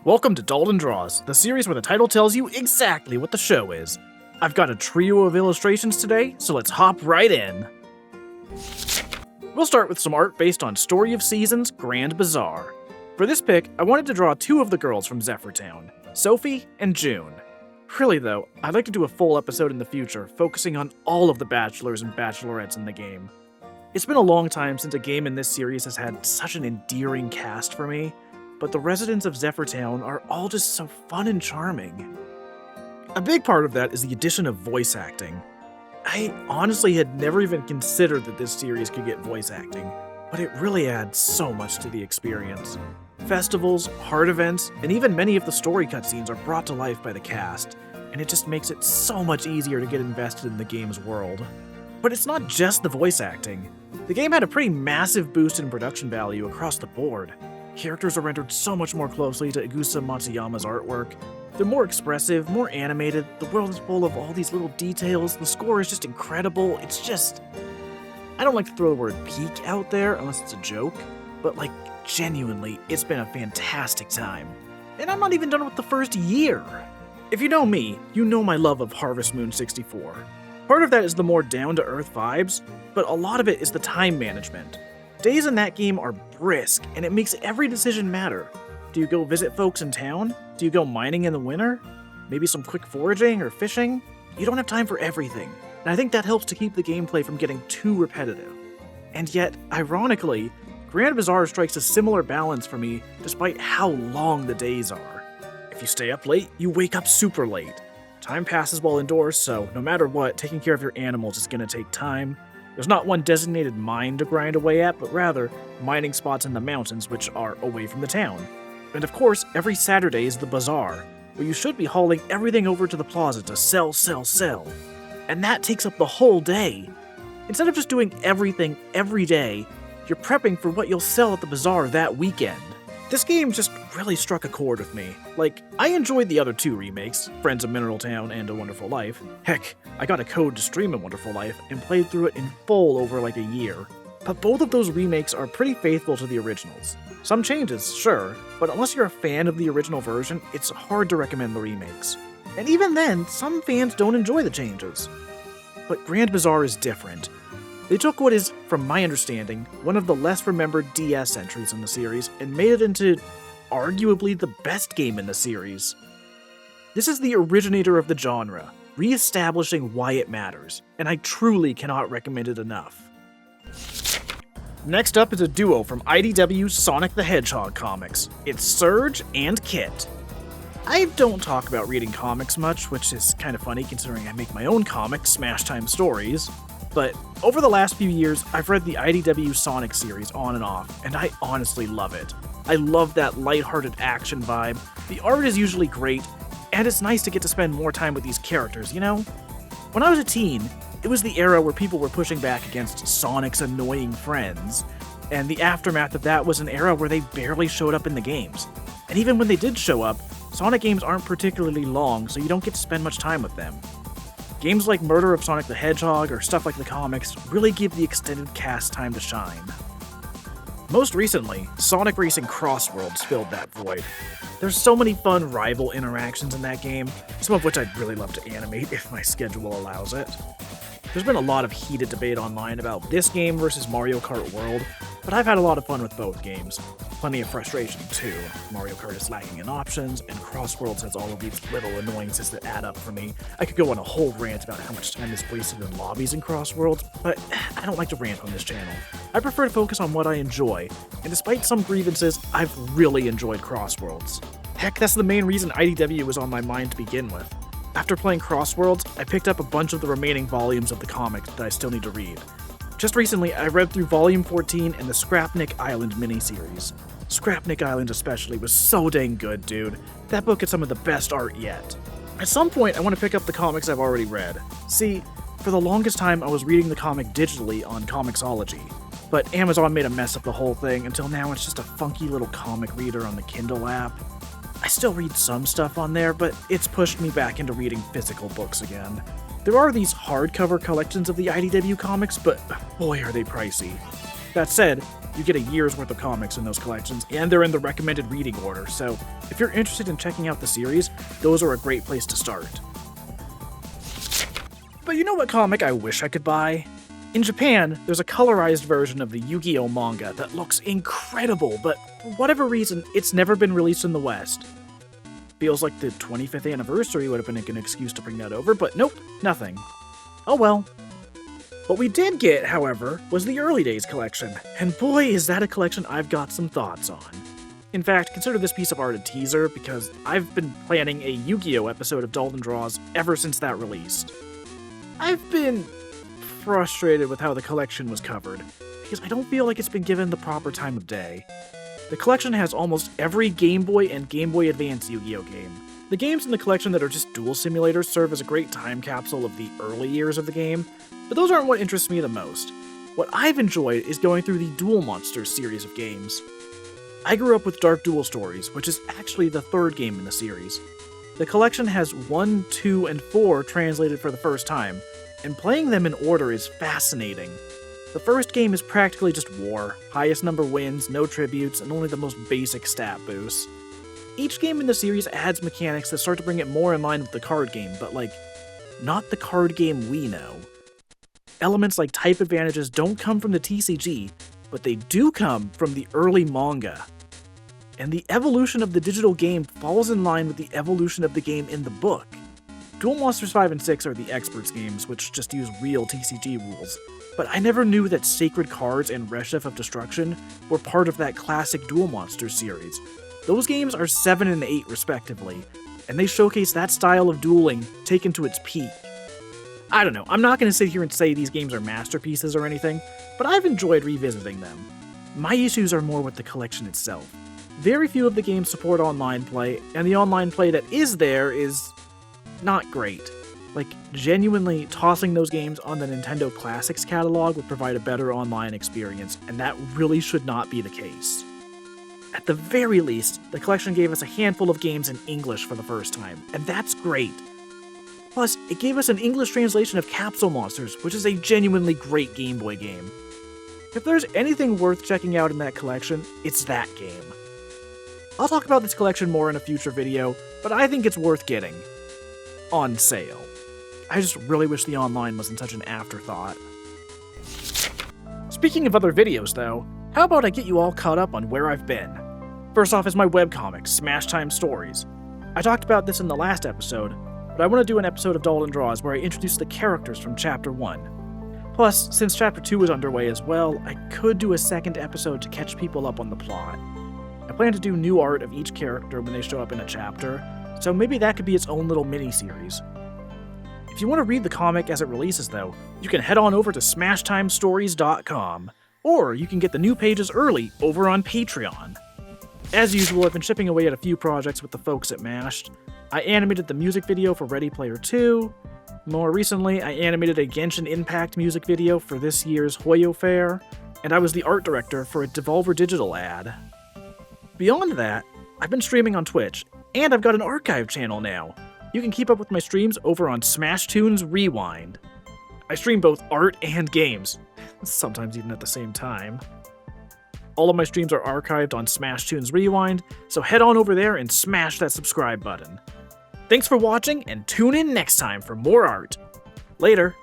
Welcome to Dalton Draws, the series where the title tells you exactly what the show is. I've got a trio of illustrations today, so let's hop right in. We'll start with some art based on Story of Seasons' Grand Bazaar. For this pick, I wanted to draw two of the girls from Zephyrtown, Sophie and June. Really though, I'd like to do a full episode in the future focusing on all of the bachelors and bachelorettes in the game. It's been a long time since a game in this series has had such an endearing cast for me, but the residents of Zephyrtown are all just so fun and charming. A big part of that is the addition of voice acting. I honestly had never even considered that this series could get voice acting, but it really adds so much to the experience. Festivals, hard events, and even many of the story cutscenes are brought to life by the cast, and it just makes it so much easier to get invested in the game's world. But it's not just the voice acting. The game had a pretty massive boost in production value across the board. Characters are rendered so much more closely to Igusa Matsuyama's artwork. They're more expressive, more animated, the world is full of all these little details, the score is just incredible, it's just... I don't like to throw the word peak out there unless it's a joke, but genuinely, it's been a fantastic time. And I'm not even done with the first year! If you know me, you know my love of Harvest Moon 64. Part of that is the more down-to-earth vibes, but a lot of it is the time management. Days in that game are brisk, and it makes every decision matter. Do you go visit folks in town? Do you go mining in the winter? Maybe some quick foraging or fishing? You don't have time for everything, and I think that helps to keep the gameplay from getting too repetitive. And yet, ironically, Grand Bazaar strikes a similar balance for me despite how long the days are. If you stay up late, you wake up super late. Time passes while indoors, so no matter what, taking care of your animals is going to take time. There's not one designated mine to grind away at, but rather mining spots in the mountains which are away from the town. And of course, every Saturday is the bazaar, where you should be hauling everything over to the plaza to sell. And that takes up the whole day. Instead of just doing everything every day, you're prepping for what you'll sell at the bazaar that weekend. This game just really struck a chord with me. I enjoyed the other two remakes, Friends of Mineral Town and A Wonderful Life. Heck, I got a code to stream A Wonderful Life and played through it in full over a year. But both of those remakes are pretty faithful to the originals. Some changes, sure, but unless you're a fan of the original version, it's hard to recommend the remakes. And even then, some fans don't enjoy the changes. But Grand Bazaar is different. They took what is, from my understanding, one of the less remembered DS entries in the series and made it into arguably the best game in the series. This is the originator of the genre, re-establishing why it matters, and I truly cannot recommend it enough. Next up is a duo from IDW's Sonic the Hedgehog comics. It's Surge and Kit. I don't talk about reading comics much, which is kind of funny considering I make my own comics, Smash Time Stories. But over the last few years, I've read the IDW Sonic series on and off, and I honestly love it. I love that lighthearted action vibe, the art is usually great, and it's nice to get to spend more time with these characters, you know? When I was a teen, it was the era where people were pushing back against Sonic's annoying friends, and the aftermath of that was an era where they barely showed up in the games. And even when they did show up, Sonic games aren't particularly long, so you don't get to spend much time with them. Games like Murder of Sonic the Hedgehog or stuff like the comics really give the extended cast time to shine. Most recently, Sonic Racing Crossworlds filled that void. There's so many fun rival interactions in that game, some of which I'd really love to animate if my schedule allows it. There's been a lot of heated debate online about this game versus Mario Kart World, but I've had a lot of fun with both games. Plenty of frustration too. Mario Kart is lacking in options, and Crossworlds has all of these little annoyances that add up for me. I could go on a whole rant about how much time is wasted in lobbies in Crossworlds, but I don't like to rant on this channel. I prefer to focus on what I enjoy, and despite some grievances, I've really enjoyed Crossworlds. Heck, that's the main reason IDW was on my mind to begin with. After playing Crossworlds, I picked up a bunch of the remaining volumes of the comic that I still need to read. Just recently, I read through Volume 14 and the Scrapnik Island miniseries. Scrapnik Island especially was so dang good, dude. That book had some of the best art yet. At some point, I want to pick up the comics I've already read. See, for the longest time, I was reading the comic digitally on Comixology, but Amazon made a mess of the whole thing until now it's just a funky little comic reader on the Kindle app. I still read some stuff on there, but it's pushed me back into reading physical books again. There are these hardcover collections of the IDW comics, but boy are they pricey. That said, you get a year's worth of comics in those collections, and they're in the recommended reading order, so if you're interested in checking out the series, those are a great place to start. But you know what comic I wish I could buy? In Japan, there's a colorized version of the Yu-Gi-Oh! Manga that looks incredible, but for whatever reason, it's never been released in the West. Feels like the 25th anniversary would have been a good excuse to bring that over, but nope, nothing. Oh well. What we did get, however, was the Early Days collection, and boy is that a collection I've got some thoughts on. In fact, consider this piece of art a teaser, because I've been planning a Yu-Gi-Oh! Episode of Dalton Draws ever since that released. I've been frustrated with how the collection was covered, because I don't feel like it's been given the proper time of day. The collection has almost every Game Boy and Game Boy Advance Yu-Gi-Oh! Game. The games in the collection that are just duel simulators serve as a great time capsule of the early years of the game, but those aren't what interests me the most. What I've enjoyed is going through the Duel Monsters series of games. I grew up with Dark Duel Stories, which is actually the third game in the series. The collection has 1, 2, and 4 translated for the first time, and playing them in order is fascinating. The first game is practically just war, highest number wins, no tributes, and only the most basic stat boosts. Each game in the series adds mechanics that start to bring it more in line with the card game, but not the card game we know. Elements like type advantages don't come from the TCG, but they do come from the early manga. And the evolution of the digital game falls in line with the evolution of the game in the book. Duel Monsters 5 and 6 are the experts games, which just use real TCG rules, but I never knew that Sacred Cards and Redshift of Destruction were part of that classic Duel Monsters series. Those games are 7 and 8 respectively, and they showcase that style of dueling taken to its peak. I don't know, I'm not going to sit here and say these games are masterpieces or anything, but I've enjoyed revisiting them. My issues are more with the collection itself. Very few of the games support online play, and the online play that is there is not great. Genuinely tossing those games on the Nintendo Classics catalog would provide a better online experience, and that really should not be the case. At the very least, the collection gave us a handful of games in English for the first time, and that's great. Plus, it gave us an English translation of Capsule Monsters, which is a genuinely great Game Boy game. If there's anything worth checking out in that collection, it's that game. I'll talk about this collection more in a future video, but I think it's worth getting. On sale. I just really wish the online wasn't such an afterthought. Speaking of other videos though, how about I get you all caught up on where I've been? First off is my webcomic, Smash Time Stories. I talked about this in the last episode, but I want to do an episode of Dalton Draws where I introduce the characters from Chapter 1. Plus, since Chapter 2 is underway as well, I could do a second episode to catch people up on the plot. I plan to do new art of each character when they show up in a chapter, so maybe that could be its own little mini-series. If you want to read the comic as it releases though, you can head on over to smashtimestories.com, or you can get the new pages early over on Patreon. As usual, I've been chipping away at a few projects with the folks at Mashed. I animated the music video for Ready Player 2. More recently, I animated a Genshin Impact music video for this year's Hoyo Fair, and I was the art director for a Devolver Digital ad. Beyond that, I've been streaming on Twitch, and I've got an archive channel now. You can keep up with my streams over on Smash Tunes Rewind. I stream both art and games, sometimes even at the same time. All of my streams are archived on Smash Tunes Rewind, so head on over there and smash that subscribe button. Thanks for watching, and tune in next time for more art. Later.